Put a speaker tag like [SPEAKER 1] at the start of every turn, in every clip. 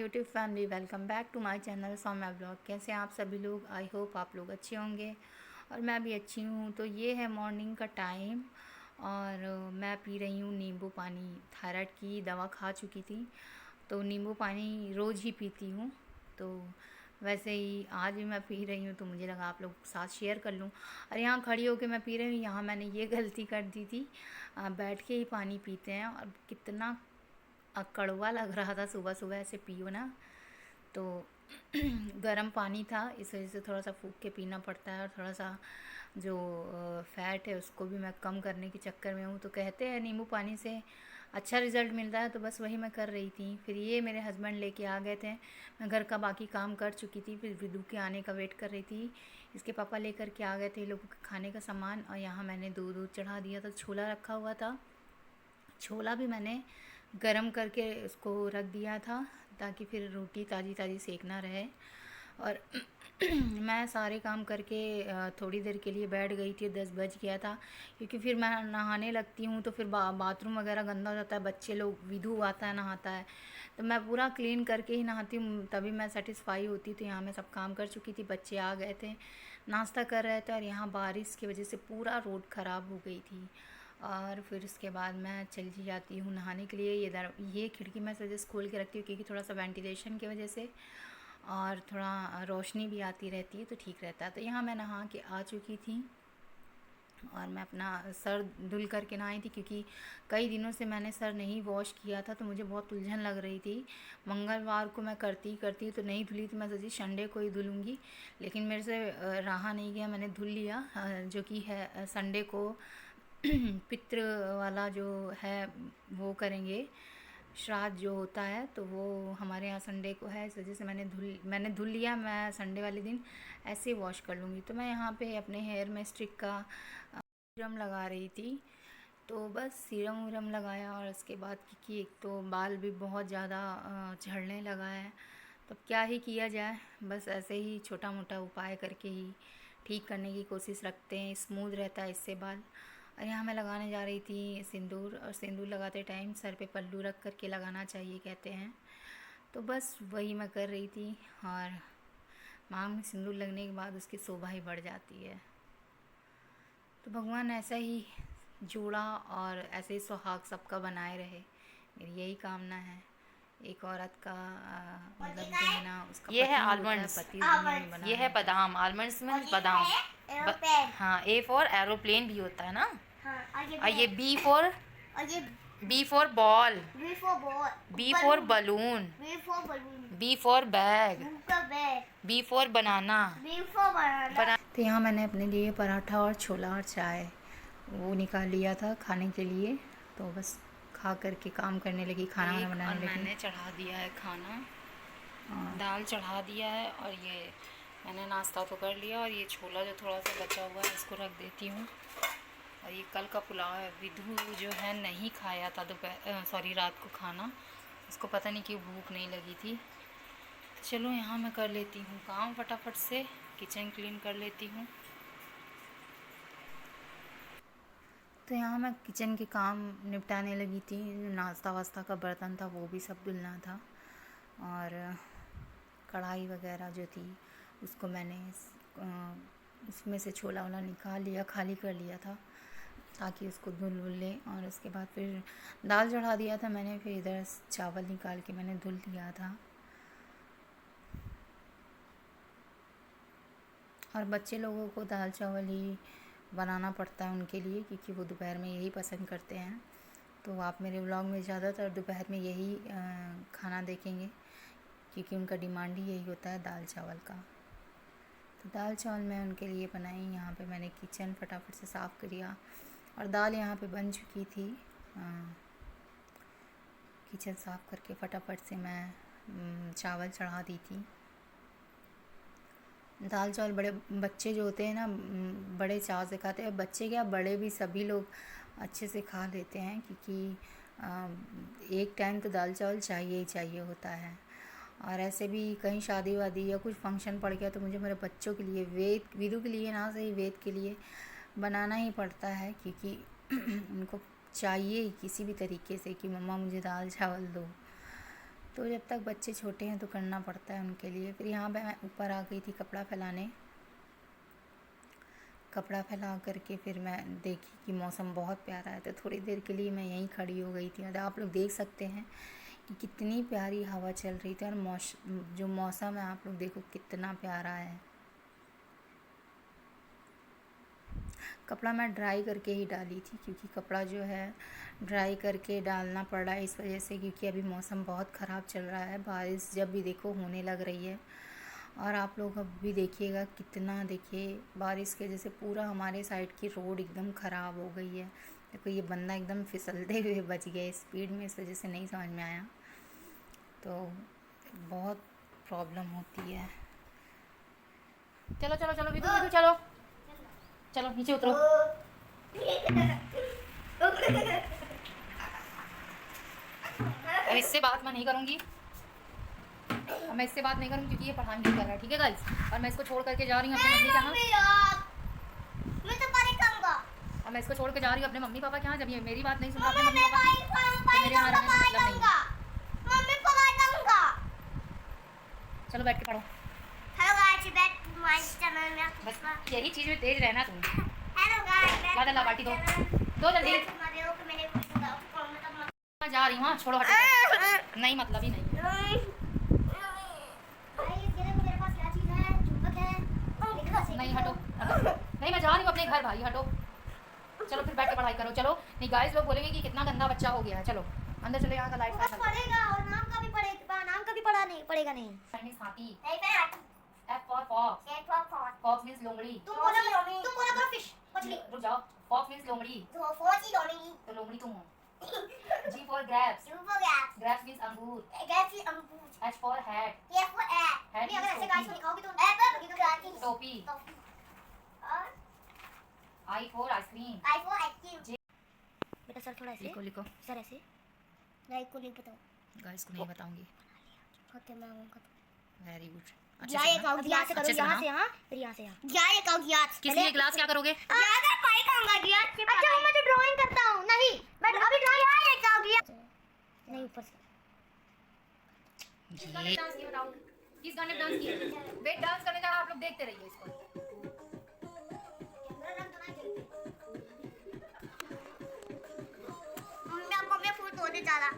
[SPEAKER 1] YouTube family, welcome back to my channel Saumya blog. कैसे हैं आप सभी लोग? आई होप आप लोग अच्छे होंगे और मैं भी अच्छी हूँ। तो ये है मॉर्निंग का टाइम और मैं पी रही हूँ नींबू पानी। थायराइड की दवा खा चुकी थी तो नींबू पानी रोज़ ही पीती हूँ। तो वैसे ही आज भी मैं पी रही हूँ तो मुझे लगा आप लोग के साथ शेयर कर लूँ। और यहाँ खड़ी होकर मैं पी रही हूँ, यहाँ मैंने ये गलती कर दी थी। बैठ के ही पानी पीते हैं और कितना कड़वा लग रहा था। सुबह सुबह ऐसे पियो ना तो गर्म पानी था, इस वजह से थोड़ा सा फूंक के पीना पड़ता है। और थोड़ा सा जो फ़ैट है उसको भी मैं कम करने के चक्कर में हूँ। तो कहते हैं नींबू पानी से अच्छा रिज़ल्ट मिलता है, तो बस वही मैं कर रही थी। फिर ये मेरे हस्बैंड लेके आ गए थे, मैं घर का बाकी काम कर चुकी थी, फिर विदू के आने का वेट कर रही थी। इसके पापा लेकर के आ गए थे लोगों के खाने का सामान। और यहाँ मैंने दूध चढ़ा दिया था, छोला रखा हुआ था। छोला भी मैंने गरम करके उसको रख दिया था ताकि फिर रोटी ताज़ी ताज़ी सेकना रहे। और मैं सारे काम करके थोड़ी देर के लिए बैठ गई थी। 10 बज गया था क्योंकि फिर मैं नहाने लगती हूँ तो फिर बाथरूम वगैरह गंदा हो जाता है, बच्चे लोग, विधु आता है नहाता है, तो मैं पूरा क्लीन करके ही नहाती हूँ, तभी मैं सेटिस्फाई होती। तो यहाँ मैं सब काम कर चुकी थी, बच्चे आ गए थे, नाश्ता कर रहे थे। और यहाँ बारिश की वजह से पूरा रोड ख़राब हो गई थी। और फिर उसके बाद मैं चली जाती हूँ नहाने के लिए। ये खिड़की मैं सजेस्ट खोल के रखती हूँ क्योंकि थोड़ा सा वेंटिलेशन की वजह से और थोड़ा रोशनी भी आती रहती है तो ठीक रहता है। तो यहाँ मैं नहा के आ चुकी थी और मैं अपना सर धुल करके नहाई थी क्योंकि कई दिनों से मैंने सर नहीं वॉश किया था तो मुझे बहुत उलझन लग रही थी। मंगलवार को मैं करती तो नहीं धुली थी, मैं सोची संडे को ही धुलूँगी, लेकिन मेरे से रहा नहीं गया, मैंने धुल लिया। जो कि है संडे को पितृ वाला जो है वो करेंगे, श्राद्ध जो होता है, तो वो हमारे यहाँ संडे को है, इस वजह से मैंने धुल लिया। मैं संडे वाले दिन ऐसे ही वॉश कर लूँगी। तो मैं यहाँ पे अपने हेयर में स्टिक का सीरम लगा रही थी। तो बस सीरम वीरम लगाया और उसके बाद क्योंकि एक तो बाल भी बहुत ज़्यादा झड़ने लगा है, तो क्या ही किया जाए, बस ऐसे ही छोटा मोटा उपाय करके ही ठीक करने की कोशिश रखते हैं, स्मूथ रहता है इससे बाल। और यहाँ मैं लगाने जा रही थी सिंदूर, और सिंदूर लगाते टाइम सर पे पल्लू रख करके लगाना चाहिए कहते हैं, तो बस वही मैं कर रही थी। और मांग में सिंदूर लगने के बाद उसकी शोभा ही बढ़ जाती है। तो भगवान ऐसा ही जोड़ा और ऐसे ही सुहाग सबका बनाए रहे, मेरी यही कामना है। एक औरत का मतलब जो है ना, उसका
[SPEAKER 2] ये है
[SPEAKER 1] पति होता है,
[SPEAKER 2] आलमंड्स,
[SPEAKER 1] पति इस दुनिया में बना
[SPEAKER 2] ये है
[SPEAKER 1] है।
[SPEAKER 2] बादाम। आलमंड्स में बादाम। हाँ, ए फॉर एरोप्लेन भी होता है ना।
[SPEAKER 3] हाँ,
[SPEAKER 2] और ये B for ball, B for balloon, B for bag, B for banana.
[SPEAKER 1] तो यहाँ मैंने अपने लिए पराठा और छोला और चाय वो निकाल लिया था खाने के लिए। तो बस खा करके काम करने लगी, खाना वाना बनाने लगी।
[SPEAKER 2] मैंने चढ़ा दिया है खाना, दाल चढ़ा दिया है, और ये मैंने नाश्ता तो कर लिया। और ये छोला जो थोड़ा सा बचा हुआ है इसको रख देती हूँ। और ये कल का पुलाव है। विधु जो है नहीं खाया था रात को खाना, उसको पता नहीं क्यों भूख नहीं लगी थी। तो चलो यहाँ मैं कर लेती हूँ काम फटाफट से, किचन क्लीन कर लेती हूँ।
[SPEAKER 1] तो यहाँ मैं किचन के काम निपटाने लगी थी, नाश्ता वास्ता का बर्तन था वो भी सब धुलना था। और कढ़ाई वगैरह जो थी उसको मैंने उसमें से छोला वाला निकाल लिया, खाली कर लिया था ताकि उसको धुल लें। और उसके बाद फिर दाल चढ़ा दिया था मैंने, फिर इधर चावल निकाल के मैंने धुल दिया था। और बच्चे लोगों को दाल चावल ही बनाना पड़ता है उनके लिए, क्योंकि वो दोपहर में यही पसंद करते हैं। तो आप मेरे व्लॉग में ज़्यादातर दोपहर में यही खाना देखेंगे क्योंकि उनका डिमांड ही यही होता है दाल चावल का। तो दाल चावल मैं उनके लिए बनाई। यहाँ पे मैंने किचन फटाफट से साफ़ किया और दाल यहाँ पे बन चुकी थी। किचन साफ़ करके फटाफट से मैं चावल चढ़ा दी थी। दाल चावल बड़े बच्चे जो होते हैं ना, बड़े चाव से खाते हैं। बच्चे क्या, बड़े भी सभी लोग अच्छे से खा लेते हैं क्योंकि एक टाइम तो दाल चावल चाहिए ही चाहिए होता है। और ऐसे भी कहीं शादी वादी या कुछ फंक्शन पड़ गया तो मुझे मेरे बच्चों के लिए, विदु के लिए ना सही, वेद के लिए बनाना ही पड़ता है क्योंकि उनको चाहिए ही किसी भी तरीके से कि मम्मा मुझे दाल चावल दो। तो जब तक बच्चे छोटे हैं तो करना पड़ता है उनके लिए। फिर यहाँ पे मैं ऊपर आ गई थी कपड़ा फैलाने। कपड़ा फैला करके फिर मैं देखी कि मौसम बहुत प्यारा है, तो थोड़ी देर के लिए मैं यहीं खड़ी हो गई थी। और आप लोग देख सकते हैं कि कितनी प्यारी हवा चल रही थी, और जो मौसम है आप लोग देखो कितना प्यारा है। कपड़ा मैं ड्राई करके ही डाली थी, क्योंकि कपड़ा जो है ड्राई करके डालना पड़ रहा है इस वजह से, क्योंकि अभी मौसम बहुत ख़राब चल रहा है। बारिश जब भी देखो होने लग रही है। और आप लोग अब भी देखिएगा कितना, देखिए बारिश के जैसे पूरा हमारे साइड की रोड एकदम ख़राब हो गई है। देखो ये बंदा एकदम फिसलते हुए बच गया स्पीड में, इस वजह से नहीं समझ में आया। तो बहुत प्रॉब्लम होती है। चलो चलो चलो विदु विदु चलो चलो नीचे उतरो। अब इससे बात मैं नहीं करूँगी, मैं इससे बात नहीं करूँगी क्योंकि ये पढ़ाई नहीं कर रहा है, ठीक है गाइस। और मैं इसको छोड़ करके जा रही हूँ अपनी मम्मी के यहाँ। अब मैं इसको छोड़ के जा रही हूँ अपने मम्मी पापा के यहाँ। जब ये मेरी बात नहीं सुन रहा अपने मम्मी पापा की, तो मेरे यहाँ रहने से मतलब नहीं है। चलो बैठ के पढ़ो। बस यही चीज़ में तेज रहना तुम। ज़्यादा लाबाटी दो जल्दी। मैं जा रही हूँ, हाँ छोड़ो हटो। नहीं मतलब ही नहीं। नहीं हटो नहीं, मैं जा रही हूँ अपने घर भाई, हटो। चलो फिर बैठ के पढ़ाई करो। चलो नहीं गाइस, लोग बोलेंगे कि कितना गंदा बच्चा हो गया है। चलो अंदर चलो, यहाँ का लाइट
[SPEAKER 3] पढ़ेगा और नाम का भी पढ़ेगा, नाम का भी पढ़ा नहीं पड़ेगा नहीं।
[SPEAKER 1] चाइनीज हाथी। F for fox. Fox means लोमड़ी।
[SPEAKER 3] तुम बोला करो फिश मछली।
[SPEAKER 1] रुक जाओ। Fox means लोमड़ी, तो लोमड़ी तुम हो। G for grapes. Grapes means अंगूर। H for hat. Hat
[SPEAKER 3] अगर ऐसे गाइस को
[SPEAKER 1] means
[SPEAKER 3] दिखाओगे तो
[SPEAKER 1] टोपी। I for ice cream.
[SPEAKER 3] बेटा सर थोड़ा ऐसे
[SPEAKER 1] लिखो लिखो।
[SPEAKER 3] सर ऐसे गाइस को नहीं बताओ।
[SPEAKER 1] गाइस को नहीं बताऊंगी।
[SPEAKER 3] ओके मैं आऊंगा।
[SPEAKER 1] Very good.
[SPEAKER 3] यहाँ से करो, यहाँ से यहाँ, फिर यहाँ से यहाँ।
[SPEAKER 1] किस लिए क्लास क्या करोगे?
[SPEAKER 3] अच्छा मैं तो ड्राइंग करता हूँ। नहीं मैं अभी ड्राइंग नहीं ऊपर से।
[SPEAKER 1] किस गाने पे डांस किया बताओ? किस गाने पे डांस किया? वेट डांस करने जा रहा, आप लोग देखते रहिए इसको।
[SPEAKER 3] मैं फूल तोड़ने जा रहा।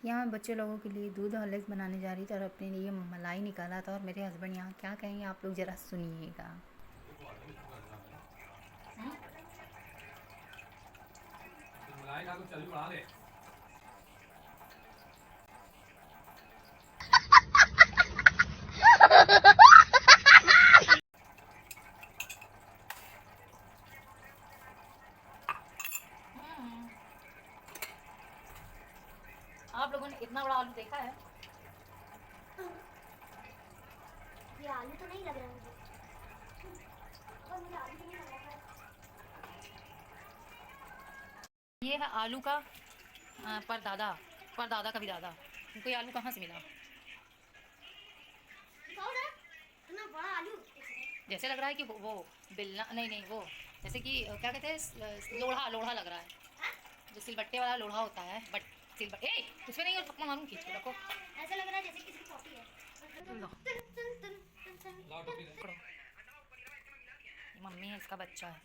[SPEAKER 1] यहाँ मैं बच्चे लोगों के लिए दूध हॉर्लिक्स बनाने जा रही थी और अपने लिए मलाई निकाला था। और मेरे हस्बैंड यहाँ क्या कहेंगे आप लोग ज़रा सुनिएगा। आप लोगों ने इतना बड़ा आलू देखा है?
[SPEAKER 3] ये आलू तो नहीं लग रहा मुझे। मुझे आलू तो नहीं लग रहा।
[SPEAKER 1] ये है आलू का परदादा का भी दादा। उनको ये आलू कहाँ से मिला?
[SPEAKER 3] इतना बड़ा आलू
[SPEAKER 1] जैसे लग रहा है कि वो बिल्ला नहीं वो जैसे कि क्या कहते हैं, लोढ़ा लग रहा है। जो सिलबट्टे वाला लोढ़ा होता है, बट सिलबट्टे उसमें नहीं, और थप्पड़ मारूं खींच के रखो।
[SPEAKER 3] ऐसा लग रहा है जैसे किसी की कॉपी है।
[SPEAKER 1] पकड़ो। ये मम्मी है, इसका बच्चा है।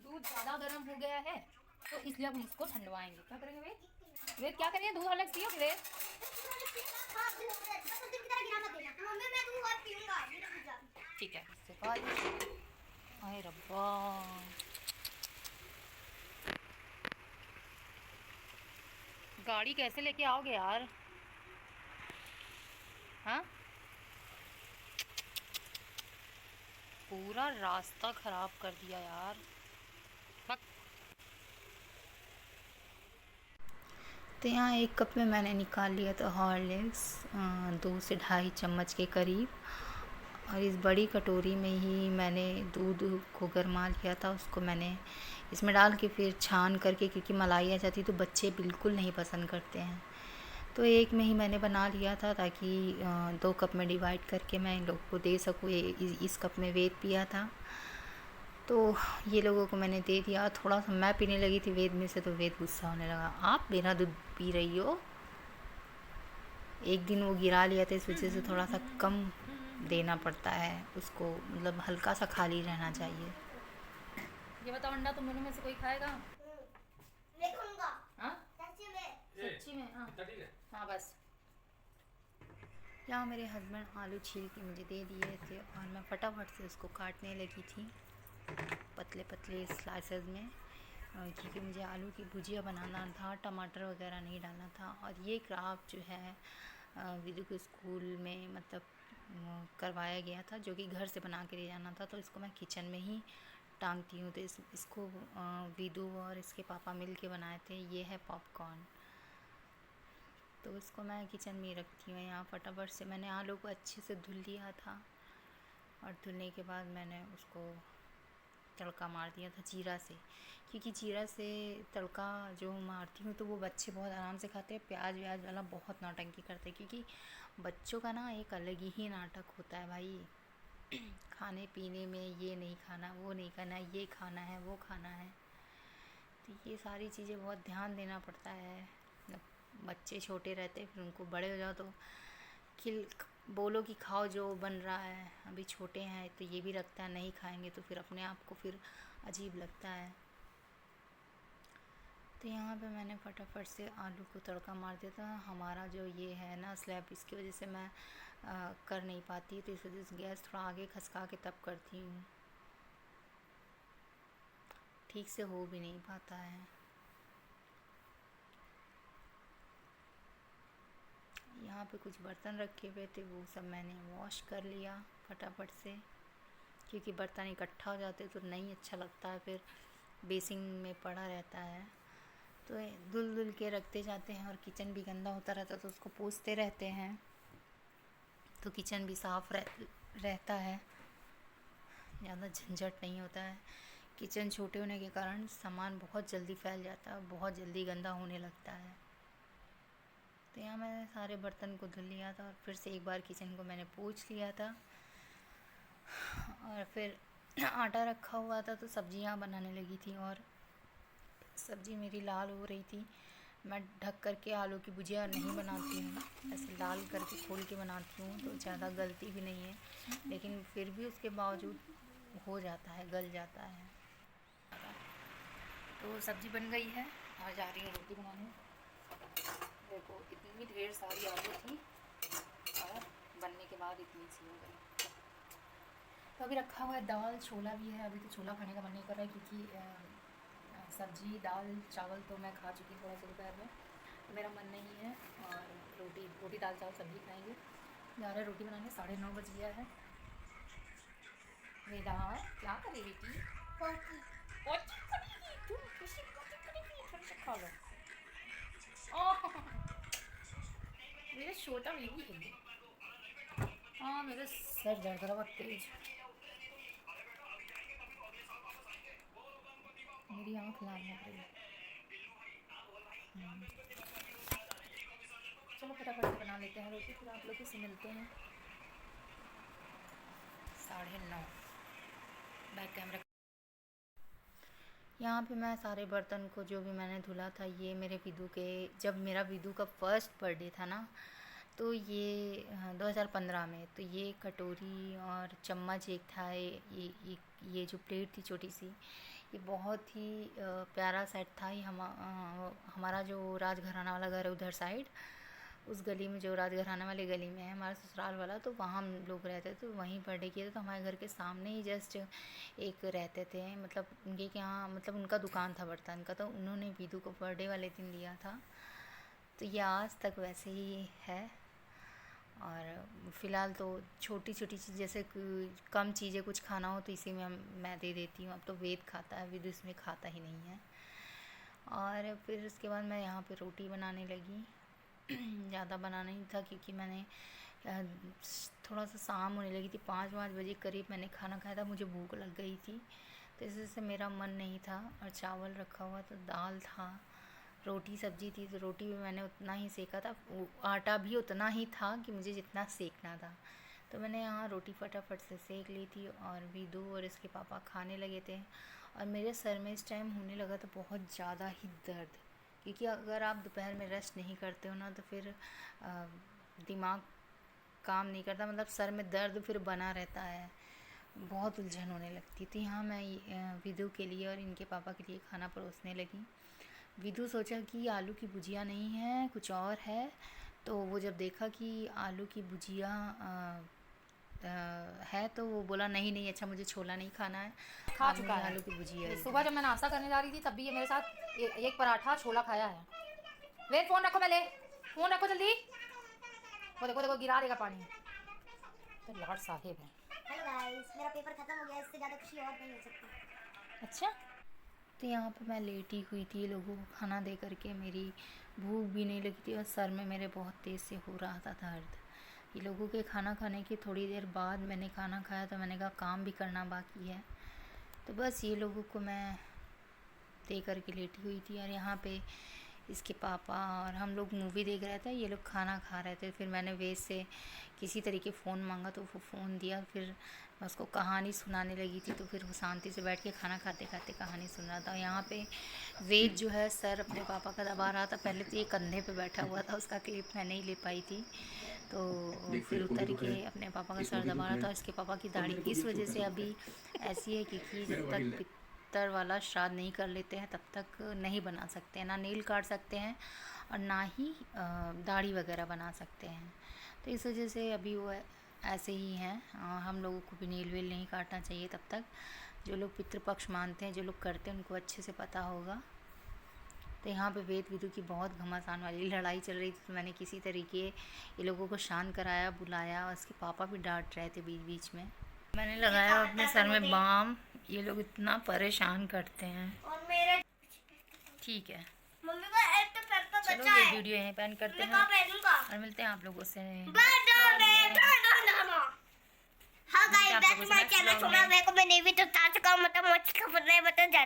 [SPEAKER 1] दूध ज़्यादा गर्म हो गया है तो इसलिए हम इसको ठंडवाएंगे। क्या करेंगे वेद? वेद क्या करेंगे? दूध अलग पियो कि वेद? ठीक है। अरे रब्बा, गाड़ी कैसे लेके आओगे यार? हाँ, पूरा रास्ता खराब कर दिया यार। तो यहाँ एक कप में मैंने निकाल लिया था हॉर्लिक्स, 2 से ढाई चम्मच के करीब। और इस बड़ी कटोरी में ही मैंने दूध को गरमा लिया था, उसको मैंने इसमें डाल के फिर छान करके, क्योंकि मलाई आ जाती तो बच्चे बिल्कुल नहीं पसंद करते हैं, तो एक में ही मैंने बना लिया था ताकि 2 कप में डिवाइड करके मैं इन लोगों को दे सकूँ। इस कप में वेद पिया था, तो ये लोगों को मैंने दे दिया। थोड़ा सा मैं पीने लगी थी वेद में से, तो वेद गुस्सा होने लगा, आप बिना दूध पी रही हो। एक दिन वो गिरा लिया था, इस वजह से थोड़ा सा कम देना पड़ता है उसको, मतलब हल्का सा खाली रहना चाहिए।
[SPEAKER 2] ये बताओ, अंडा तुम दोनों में से कोई खाएगा?
[SPEAKER 3] देखूंगा।
[SPEAKER 2] हाँ
[SPEAKER 3] सच्ची में।
[SPEAKER 2] सच्ची में? हाँ हाँ बस।
[SPEAKER 1] यहाँ मेरे हस्बैंड आलू छील के मुझे दे दिए थे और मैं फटाफट से उसको काटने लगी थी पतले पतले स्लाइसेस में, क्योंकि मुझे आलू की भुजिया बनाना था, टमाटर वगैरह नहीं डालना था। और ये क्राफ्ट जो है विदु को स्कूल में मतलब करवाया गया था, जो कि घर से बना के ले जाना था, तो इसको मैं किचन में ही टांगती हूँ। तो इसको विदु और इसके पापा मिल के बनाए थे। ये है पॉपकॉर्न, तो इसको मैं किचन में ही रखती हूँ। यहाँ फटाफट से मैंने आलू को अच्छे से धुल लिया था और धुलने के बाद मैंने उसको तड़का मार दिया था जीरा से, क्योंकि जीरा से तड़का जो मारती हूँ तो वो बच्चे बहुत आराम से खाते हैं। प्याज व्याज वाला बहुत नौटंकी करते हैं, क्योंकि बच्चों का ना एक अलग ही नाटक होता है भाई, खाने पीने में ये नहीं खाना, वो नहीं खाना, ये खाना है, वो खाना है। तो ये सारी चीज़ें बहुत ध्यान देना पड़ता है। बच्चे छोटे रहते फिर उनको बड़े हो जाओ तो बोलो कि खाओ जो बन रहा है। अभी छोटे हैं तो ये भी लगता है नहीं खाएंगे तो फिर अपने आप को फिर अजीब लगता है। तो यहाँ पे मैंने फटाफट से आलू को तड़का मार दिया था। हमारा जो ये है ना स्लैब, इसकी वजह से मैं कर नहीं पाती, तो इस वजह से गैस थोड़ा आगे खसका के तब करती हूँ, ठीक से हो भी नहीं पाता है। यहाँ पे कुछ बर्तन रखे हुए थे, वो सब मैंने वॉश कर लिया फटाफट से, क्योंकि बर्तन इकट्ठा हो जाते तो नहीं अच्छा लगता है, फिर बेसिन में पड़ा रहता है। तो धुल धुल के रखते जाते हैं और किचन भी गंदा होता रहता है तो उसको पोंछते रहते हैं, तो किचन भी साफ़ रहता है, ज़्यादा झंझट नहीं होता है। किचन छोटे होने के कारण सामान बहुत जल्दी फैल जाता है, बहुत जल्दी गंदा होने लगता है। तो यहाँ मैंने सारे बर्तन को धुल लिया था और फिर से एक बार किचन को मैंने पोंछ लिया था। और फिर आटा रखा हुआ था तो सब्जियाँ बनाने लगी थी, और सब्ज़ी मेरी लाल हो रही थी। मैं ढक करके आलू की भुजिया नहीं बनाती हूँ, ऐसे लाल करके खोल के बनाती हूँ तो ज़्यादा गलती भी नहीं है, लेकिन फिर भी उसके बावजूद हो जाता है, गल जाता है।
[SPEAKER 2] तो सब्ज़ी बन गई है और जा रही हूँ रोटी बनाने। देखो इतनी ढेर सारी आलू थी और बनने के बाद इतनी सी हो गई। तो अभी रखा हुआ है दाल, छोला भी है। अभी तो छोला खाने का मन नहीं कर रहा है, क्योंकि सब्ज़ी दाल चावल तो मैं खा चुकी थोड़ा सा दोपहर में, तो मेरा मन नहीं है। और रोटी दाल चावल सब्ज़ी खाएंगे। जा रहे रोटी बनाने, 9:30 बज गया है। वेदा क्या करे बेटी? खा लो। मेरा छोटा बेबी है। हाँ मेरा सर दर्द रहा बहुत तेज, मेरी आँख लाल हो रही है। चलो फटाफट से बना लेते हैं रोटी, फिर आप लोगों से मिलते हैं। 9:30 बैक कैमरा।
[SPEAKER 1] यहाँ पे मैं सारे बर्तन को जो भी मैंने धुला था, ये मेरे विदु के, जब मेरा विदु का फर्स्ट बर्थडे था ना, तो ये 2015 में, तो ये कटोरी और चम्मच एक था, ये जो प्लेट थी छोटी सी, ये बहुत ही प्यारा सेट था। ये हमारा जो राजघराना वाला घर है उधर साइड, उस गली में, जो राजघराना वाली गली में है हमारा ससुराल वाला, तो वहाँ हम लोग रहते थे, तो वहीं बर्थडे किए थे। तो हमारे घर के सामने ही जस्ट एक रहते थे, मतलब उनके के यहाँ, मतलब उनका दुकान था बर्तन का, तो उन्होंने विदु को बर्थडे वाले दिन दिया था। तो ये आज तक वैसे ही है। और फ़िलहाल तो छोटी छोटी चीज़, जैसे कम चीज़ें कुछ खाना हो तो इसी में मैं दे देती हूँ। अब तो वेद खाता है, विदु इसमें खाता ही नहीं है। और फिर उसके बाद मैं यहाँ पे रोटी बनाने लगी। ज़्यादा बनाना ही था, क्योंकि मैंने थोड़ा सा शाम होने लगी थी, 5 बजे करीब मैंने खाना खाया था, मुझे भूख लग गई थी, तो इस वजह से मेरा मन नहीं था। और चावल रखा हुआ तो दाल था, रोटी सब्जी थी, तो रोटी भी मैंने उतना ही सेका था, आटा भी उतना ही था कि मुझे जितना सेकना था। तो मैंने यहाँ रोटी फटाफट से सेक ली थी और विदु और इसके पापा खाने लगे थे। और मेरे सर में इस टाइम होने लगा था बहुत ज़्यादा ही दर्द, क्योंकि अगर आप दोपहर में रेस्ट नहीं करते हो ना तो फिर दिमाग काम नहीं करता, मतलब सर में दर्द फिर बना रहता है, बहुत उलझन होने लगती थी। यहाँ मैं विदु के लिए और इनके पापा के लिए खाना परोसने लगी। विदु सोचा कि आलू की भुजिया नहीं है, कुछ और है, तो वो जब देखा कि आलू की भुजिया है तो वो बोला नहीं नहीं, अच्छा मुझे छोला नहीं खाना है,
[SPEAKER 2] खा चुका है।
[SPEAKER 1] आलू की भुजिया।
[SPEAKER 2] सुबह जब मैं नाश्ता करने जा रही थी तब भी ये मेरे साथ एक पराठा छोला खाया है। वे फ़ोन रखो, पहले फ़ोन रखो जल्दी, वो देखो देखो गिरा देगा पानी, तो लॉर्ड साहिब है।
[SPEAKER 3] हेलो गाइस, मेरा पेपर खत्म हो गया, इससे ज़्यादा खुशी और नहीं हो सकती।
[SPEAKER 2] अच्छा,
[SPEAKER 1] तो यहाँ पे मैं लेटी हुई थी, लोगों को खाना दे करके, मेरी भूख भी नहीं लगी थी और सर में मेरे बहुत तेज़ से हो रहा था दर्द। ये लोगों के खाना खाने की थोड़ी देर बाद मैंने खाना खाया, तो मैंने कहा काम भी करना बाकी है, तो बस ये लोगों को मैं दे करके लेटी हुई थी। और यहाँ पे इसके पापा और हम लोग मूवी देख रहे थे, ये लोग खाना खा रहे थे। फिर मैंने वेद से किसी तरीके फ़ोन मांगा तो वो फ़ोन दिया, फिर मैं उसको कहानी सुनाने लगी थी, तो फिर वो शांति से बैठ के खाना खाते खाते कहानी सुन रहा था। यहाँ पे वेद जो है सर अपने पापा का दबा रहा था, पहले तो ये कंधे पे बैठा हुआ था, उसका क्लिप मैं नहीं ले पाई थी, तो फिर उतर के अपने पापा का सर दबा रहा था। इसके पापा की दाढ़ी इस वजह से अभी ऐसी है क्योंकि जब तक पितर वाला श्राद्ध नहीं कर लेते हैं तब तक नहीं बना सकते हैं, ना नील काट सकते हैं और ना ही दाढ़ी वगैरह बना सकते हैं, तो इस वजह से अभी वो ऐसे ही हैं। हम लोगों को भी नील वील नहीं काटना चाहिए तब तक। जो लोग पितृपक्ष मानते हैं, जो लोग करते हैं, उनको अच्छे से पता होगा। तो यहाँ पे वेद विदु की बहुत घमासान वाली लड़ाई चल रही थी, तो मैंने किसी तरीके ये लोगों को शांत कराया, बुलाया, और उसके पापा भी डांट रहे थे बीच बीच में। मैंने लगाया अपने सर में बाम, ये लोग इतना परेशान करते हैं।
[SPEAKER 3] और मेरे
[SPEAKER 1] ठीक है,
[SPEAKER 3] मम्मी का एक तो पेपर
[SPEAKER 1] चलो
[SPEAKER 3] बचा
[SPEAKER 1] ये
[SPEAKER 3] है,
[SPEAKER 1] वीडियो यहीं पे एंड करते
[SPEAKER 3] मैं
[SPEAKER 1] हैं
[SPEAKER 3] कहाँ पहनूंगा?
[SPEAKER 1] और मिलते हैं आप लोगों से।
[SPEAKER 3] हाँ गाइस,
[SPEAKER 1] आप
[SPEAKER 3] बैक
[SPEAKER 1] लोगों
[SPEAKER 3] टू
[SPEAKER 1] से
[SPEAKER 3] माय
[SPEAKER 1] next
[SPEAKER 3] चैनल।
[SPEAKER 1] vlog
[SPEAKER 3] सुना
[SPEAKER 1] में।
[SPEAKER 3] मेरे को मैं नहीं भी तो ताज का मतलब मुझे खबर नहीं बता जा।